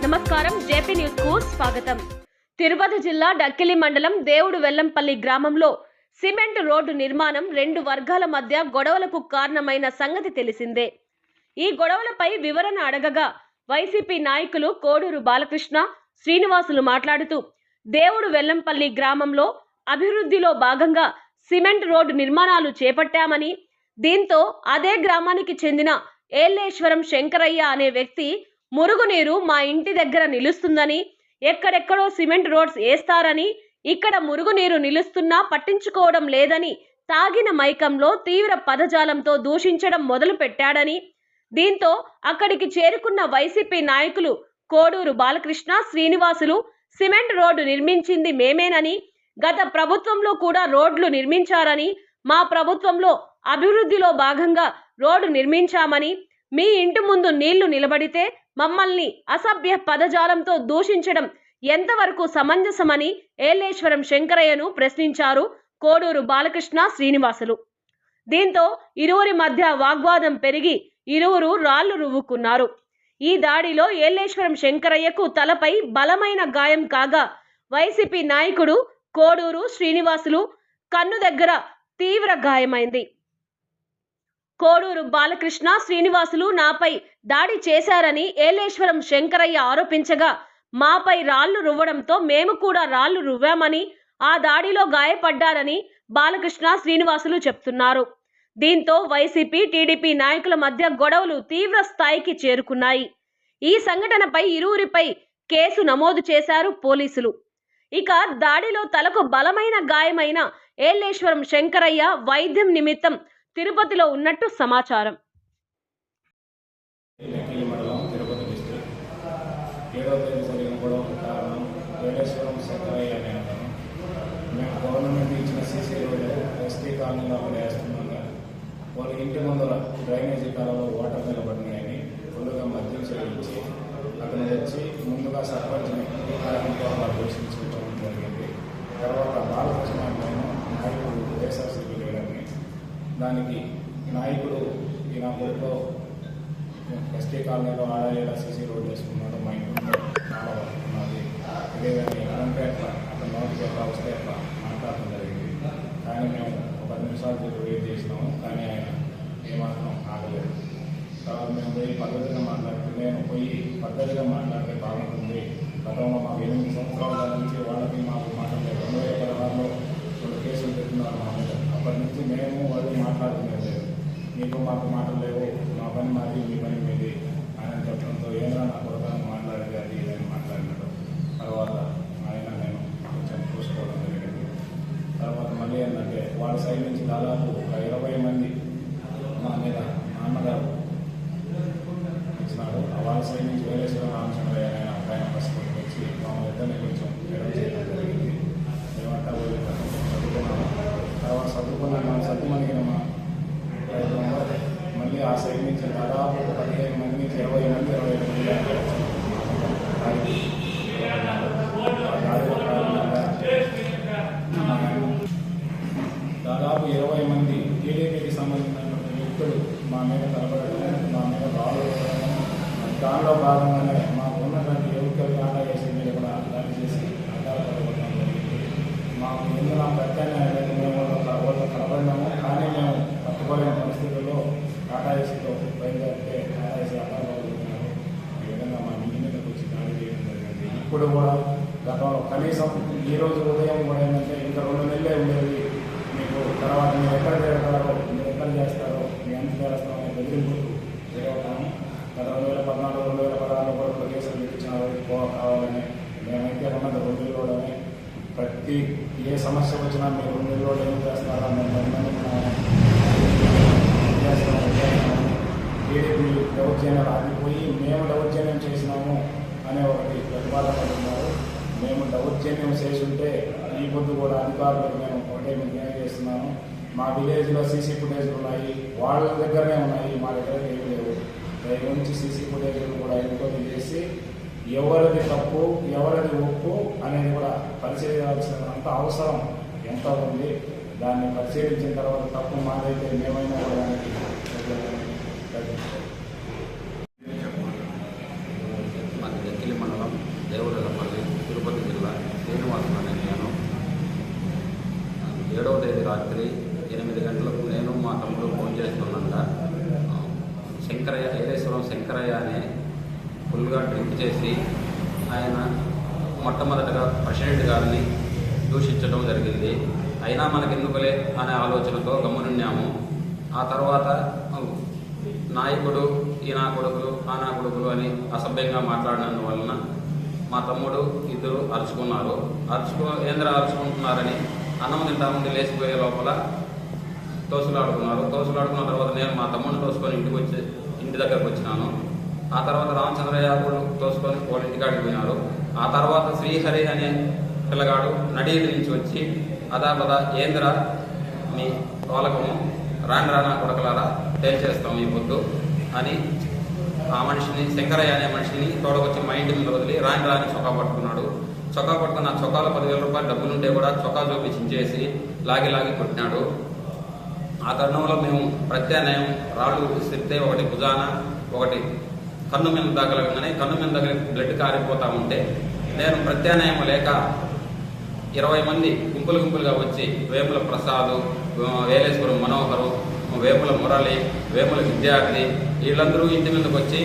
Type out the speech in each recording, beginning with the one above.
నమస్కారం. JP news కు స్వాగతం. తిరుపతి జిల్లా డక్కిలి మండలం దేవుడు వెల్లంపల్లి గ్రామంలో సిమెంట్ రోడ్డు నిర్మాణం 2 వర్గాల మధ్య గొడవలకు కారణమైన సంగతి తెలిసిందే. ఈ గొడవలపై వివరణ అడగగా వైసీపీ నాయకులు కోడూరు బాలకృష్ణ, శ్రీనివాసులు మాట్లాడుతూ దేవుడు వెల్లంపల్లి గ్రామంలో అభివృద్ధిలో భాగంగా సిమెంట్ రోడ్డు నిర్మాణాలు చేపట్టామని, దీంతో అదే గ్రామానికి చెందిన ఏలేశ్వరం శంకరయ్య అనే వ్యక్తి మురుగునీరు మా ఇంటి దగ్గర నిలుస్తుందని, ఎక్కడెక్కడో సిమెంట్ రోడ్స్ వేస్తారని, ఇక్కడ మురుగునీరు నిలుస్తున్నా పట్టించుకోవడం లేదని తాగిన మైకంలో తీవ్ర పదజాలంతో దూషించడం మొదలు పెట్టాడని, దీంతో అక్కడికి చేరుకున్న వైసీపీ నాయకులు కోడూరు బాలకృష్ణ, శ్రీనివాసులు సిమెంట్ రోడ్డు నిర్మించింది మేమేనని, గత ప్రభుత్వంలో కూడా రోడ్లు నిర్మించారని, మా ప్రభుత్వంలో అభివృద్ధిలో భాగంగా రోడ్డు నిర్మించామని, మీ ఇంటి ముందు నీళ్లు నిలబడితే మమ్మల్ని అసభ్య పదజాలంతో దూషించడం ఎంతవరకు సమంజసమని ఏలేశ్వరం శంకరయ్యను ప్రశ్నించారు కోడూరు బాలకృష్ణ, శ్రీనివాసులు. దీంతో ఇరువురి మధ్య వాగ్వాదం పెరిగి ఇరువురు రాళ్లు రువ్వుకున్నారు. ఈ దాడిలో ఏలేశ్వరం శంకరయ్యకు తలపై బలమైన గాయం కాగా, వైసీపీ నాయకుడు కోడూరు శ్రీనివాసులు కన్ను దగ్గర తీవ్ర గాయమైంది. కోడూరు బాలకృష్ణ, శ్రీనివాసులు నాపై దాడి చేశారని ఏలేశ్వరం శంకరయ్య ఆరోపించగా, మాపై రాళ్లు రువ్వడంతో మేము కూడా రాళ్లు రువ్వామని, ఆ దాడిలో గాయపడ్డారని బాలకృష్ణ, శ్రీనివాసులు చెప్తున్నారు. దీంతో వైసీపీ, టీడీపీ నాయకుల మధ్య గొడవలు తీవ్ర స్థాయికి చేరుకున్నాయి. ఈ సంఘటనపై ఇరువురిపై కేసు నమోదు చేశారు పోలీసులు. ఇక దాడిలో తలకు బలమైన గాయమైన ఏలేశ్వరం శంకరయ్య వైద్యం నిమిత్తం తిరుపతిలో ఉన్నట్టు సమాచారం. గవర్నమెంట్ ఇచ్చిన సీసీ రోడ్డు ఎస్టీ కాలనీలో అక్కడ వేస్తున్నాగా వాళ్ళ ఇంటి ముందర డ్రైనేజీ కాలంలో వాటర్ నిలబడినాయని ఫుల్గా మద్యం చేయించి అక్కడ వచ్చి ముందుగా సర్పంచ్ని ఘోషించడం జరిగింది. తర్వాత బాలకృష్ణ నాయకుడు వైఎస్ఆర్సీపీ లీడర్ని, దానికి నాయకుడు ఈ నా ఊరిలో ఎస్టీ కాలనీలో ఆడేలా సీసీ రోడ్డు వేసుకున్నాడు, మా ఇంట్లో చాలా వస్తున్నది ఇదే కానీ అదంటే ఎట్లా అక్కడ నోటికి ఎట్లా వస్తే ఎట్లా మాట్లాడటం జరిగింది. కానీ మేము ఒక 10 నిమిషాలు వెయిట్ చేసినాము, కానీ ఆయన ఏమాత్రం ఆగలేదు. తర్వాత మేము పోయి పద్ధతిగా పద్ధతిగా మాట్లాడితే బాగుంటుంది. గతంలో మాకు 8 సంవత్సరాల నుంచి వాళ్ళకి మాకు మాట్లాడలేదు. 2016లో 2 కేసులు పెట్టినారు మా మీద. అప్పటి నుంచి మేము వాళ్ళు మాట్లాడుతున్నారు లేదు, మీకు మాకు మాటలు లేవు, మా పని మాది, మీ పని మీది ఆయన చెప్పడంతో ఏమైనా నా కొరకాన్ని మాట్లాడేది అది ఇదని మాట్లాడినాడు. తర్వాత ఆయన నేను కొంచెం చూసుకోవడం జరిగింది. తర్వాత మళ్ళీ ఏంటంటే వాళ్ళ సైడ్ నుంచి దాదాపు ఒక 20 మంది మా మీద నాన్నగారు ఇచ్చినాడు. వాళ్ళ సైడ్ నుంచి వేలేశ్వరం రామచంద్రయ్య ఆయన ఆయన పసుపుకి వచ్చి మా ఇద్దరిని కొంచెం ఎడం చేయడం జరిగింది. మేమంతా చదువుకున్నాము. తర్వాత సర్దుమణిగిన మా ప్రయత్నంలో మళ్ళీ ఆ సైడ్ నుంచి దాదాపు 15 మంది నుంచి 20 మంది 25 మంది దాదాపు 20 మంది టీడీపీకి సంబంధించినటువంటి వ్యక్తులు మా మీద కనబడడం, మా మీద రాళ్ళు, దానిలో భాగంగానే మాకు ఉన్నటువంటి ఎన్నికలు కాంటా చేసి మీద కూడా దాడి చేసి ఆధారపడబడడం జరిగింది. మాకు ఎందులో ప్రత్యామ్నాయం లేదు, మేము కనబడినాము, కానీ మేము తట్టుకోలేని పరిస్థితుల్లో టాటా ఏసీతో బయలుదేరితే టాటా ఏసీ ఆధారపడుతున్నారు. ఈ విధంగా మా ఇంటి మీదకి వచ్చి దాడి చేయడం జరిగింది. ఇప్పుడు కూడా గతంలో కనీసం ఈరోజు ఉదయం కూడా ఏంటంటే ఇంకా 2 నెలలే ఉండేది మీకు, తర్వాత మీరు ఎక్కడ చేస్తారో, మీరు ఎక్కడ చేస్తారో, మీ ఎంత చేస్తారో అనే బెదిరింపులు జరుగుతాము. గత 2014, 2016లో కూడా కేసులు పెట్టించినారు కావాలని. మేమైతే ఉన్నది 2 నెలల్లోనే ప్రతి ఏ సమస్య వచ్చినా మీరు 2 నెలల్లో ఏం చేస్తారా, మేము 10 మంది టీడీపీ దౌర్జన్యాలు ఆగిపోయి మేము దౌర్జన్యం చేసినాము అనే ఒకటి ప్రతిపాదనలు. మేము దౌర్జన్యం చేసి ఉంటే ఈ పొద్దు కూడా అధికారులకు మేము ఒకటే మేము చేస్తున్నాము. మా విలేజ్లో సీసీ ఫుటేజ్లు ఉన్నాయి, వాళ్ళ దగ్గరనే ఉన్నాయి, మా దగ్గర ఏమి లేవు. దాని గురించి సీసీ ఫుటేజ్లు కూడా ఎంక్వైరీ చేసి ఎవరిది తప్పు ఎవరిది ఒప్పు అనేది కూడా పరిశీలించాల్సినంత అవసరం ఎంత ఉంది. దాన్ని పరిశీలించిన తర్వాత తప్పు మాదైతే మేమైనా కూడా మన దగ్గర మండలం రాత్రి 8 గంటలకు నేను మా తమ్ముడు ఫోన్ చేస్తున్నాక శంకరయ్య ఏలేశ్వరం శంకరయ్య అనే ఫుల్గా డ్రింక్ చేసి ఆయన మొట్టమొదటగా ప్రెసిడెంట్ గారిని దూషించడం జరిగింది. అయినా మనకెందుకులే అనే ఆలోచనతో గమ్మునున్నాము. ఆ తర్వాత నాయకుడు ఈ నా కొడుకులు ఆ నా కొడుకులు అని అసభ్యంగా మాట్లాడినందువలన మా తమ్ముడు ఇద్దరు అరుచుకున్నారు. అరుచుకుంటున్నారని అన్నం తింటా ముందు లేచిపోయే లోపల తోసులాడుకున్న తర్వాత నేను మా తమ్ముడిని తోసుకొని ఇంటి దగ్గరకు వచ్చినాను. ఆ తర్వాత రామచంద్రయ్య కూడా తోసుకొని వాళ్ళ ఇంటికాడికి పోయినారు. ఆ తర్వాత శ్రీహరి అనే పిల్లగాడు నడీటి నుంచి వచ్చి అదాపద ఏంద్రా మీ తోలకము రానా కొడకలారా తేల్చేస్తాం ఈ పొద్దు అని ఆ మనిషిని శంకరయ్య అనే మనిషిని తోడకొచ్చి మా ఇంటి మీద వదిలి రాని చొక్కా పట్టుకున్నాడు. చొక్కా పట్టుకున్న చొక్కాలో 10,000 రూపాయలు డబ్బులుంటే కూడా చొక్కా చూపి చించేసి లాగి కొట్టినాడు. ఆ తరుణంలో మేము ప్రత్యామ్నాయం రాళ్ళు విసిరితే ఒకటి భుజాన ఒకటి కన్ను మీద తగలగానే కన్ను మీద తగిలి బ్లడ్ కారిపోతూ ఉంటే నేను ప్రత్యామ్నాయం లేక 20 మంది గుంపులుగా వచ్చి వేముల ప్రసాద్, వేలేశ్వరం మనోహరు, వేముల మురళి, వేముల విద్యార్థి వీళ్ళందరూ ఇంటి మీదకి వచ్చి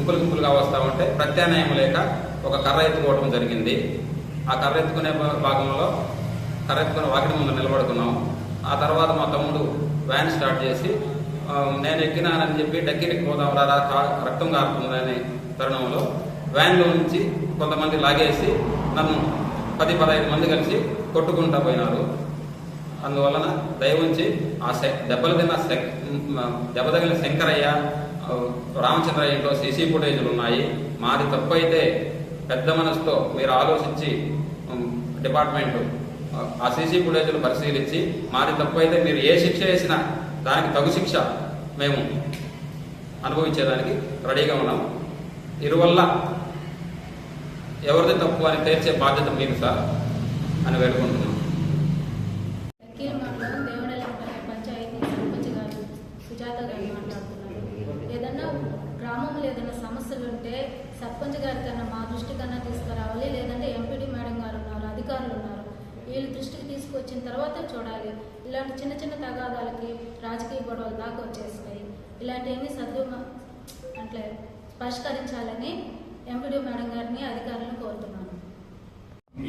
గుంపులుగా వస్తూ ఉంటే ప్రత్యామ్నాయం లేక ఒక కర్ర ఎత్తుకోవడం జరిగింది. ఆ కర్ర ఎత్తుకునే భాగంలో కర్ర ఎత్తుకునే వాకిటి ముందు నిలబడుకున్నాం. ఆ తర్వాత మా తమ్ముడు వ్యాన్ స్టార్ట్ చేసి నేను ఎక్కినానని చెప్పి డక్కిరికి పోదాం రా రక్తం కారుతుందనే తరుణంలో వ్యాన్లో నుంచి కొంతమంది లాగేసి నన్ను 10-15 మంది కలిసి కొట్టుకుంటూ పోయినారు. అందువలన దయవుంచి ఆ దెబ్బ తగిలిన శంకరయ్య రామచంద్రయ్య ఇంట్లో సీసీ ఫుటేజీలు ఉన్నాయి. మాది తప్పు అయితే పెద్ద మనసుతో మీరు ఆలోచించి డిపార్ట్మెంట్ ఆ సీసీ ఫుటేజీలు పరిశీలించి మాది తప్పు అయితే మీరు ఏ శిక్ష వేసినా దానికి తగు శిక్ష మేము అనుభవించేదానికి రెడీగా ఉన్నాము. ఇరువల్ల ఎవరిది తప్పు అని తేల్చే బాధ్యత మీరు సార్ అని వేడుకుంటున్నాం. పంచాయతీ సర్పంచ్ గారు సుజాత గారు మాట్లాడుతున్నారు. ఏదన్నా గ్రామంలో ఏదైనా సమస్యలు ఉంటే సర్పంచ్ గారి కన్నా మా దృష్టి కన్నా తీసుకురావాలి, లేదంటే ఎంపీడీ మేడం గారు ఉన్నారు, అధికారులు ఉన్నారు, వీళ్ళ దృష్టికి తీసుకొచ్చిన తర్వాత చూడాలి. ఇలాంటి చిన్న తగాదాలకి రాజకీయ గొడవలు దాకా వచ్చేస్తాయి. ఇలాంటివన్నీ అంటే పరిష్కరించాలని ఎంపీడీ మేడం గారిని అధికారులను కోరుతున్నాను.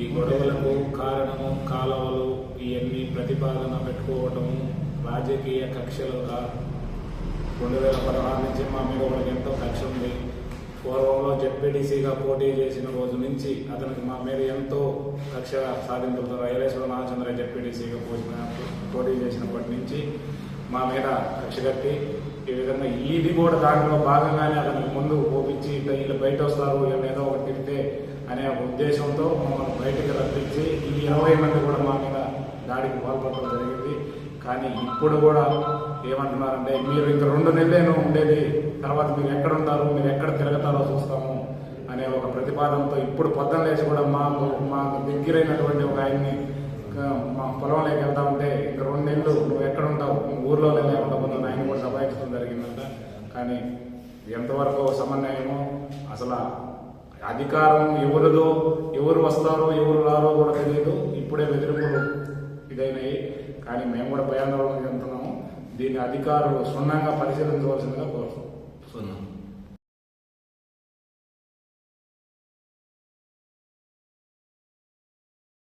ఈ గొడవలకు కారణము కాలువలు ఇవన్నీ ప్రతిపాదన పెట్టుకోవటము రాజకీయ కక్షలుగా 2016 నుంచి మా మీద వాళ్ళకి ఎంతో కక్ష ఉంది. పూర్వంలో జెడ్పీటీసీగా పోటీ చేసిన రోజు నుంచి అతనికి మా మీద ఎంతో కక్ష సాధింపుతో ఏలేశ్వరం రామచంద్రయ్య జెడ్పీటీసీగా పోటీ చేసినప్పటి నుంచి మా మీద కక్ష కట్టి ఈ విధంగా ఇది కూడా దాంట్లో భాగంగానే అతనికి ముందు ఓపించి వీళ్ళు బయట వస్తారు వీళ్ళు ఏదో ఒకటి తిరిగితే అనే ఉద్దేశంతో మమ్మల్ని బయటకు రప్పించి ఈ 20 మంది కూడా మా మీద దాడికి పాల్పడడం జరిగింది. కానీ ఇప్పుడు కూడా ఏమంటున్నారంటే మీరు ఇంక 2 నెలలేను ఉండేది, తర్వాత మీరు ఎక్కడ ఉంటారు, మీరు ఎక్కడ తిరగతారో చూస్తాము అనే ఒక ప్రతిపాదనతో ఇప్పుడు పొద్దున్న లేచి కూడా మాకు దగ్గరైనటువంటి ఒక ఆయన్ని మా పొలంలోకి వెళ్తా ఉంటే ఇంక 2 నెలలు నువ్వు ఎక్కడ ఉంటావు, ఊర్లోనే ఉండబోతున్నాను ఆయన కూడా సభాయించడం జరిగిందంట. కానీ ఎంతవరకు సమన్వయమో అసలు అధికారం ఎవరిదో, ఎవరు వస్తారో ఎవరు రారో కూడా తెలియదు. ఇప్పుడే బెదిరింపులు ఇదైనాయి. కానీ మేము కూడా భయాందోళన చెందుతున్నాము. దీన్ని అధికారులు క్షుణ్ణంగా పరిశీలించవలసిందిగా కోరుతున్నాం.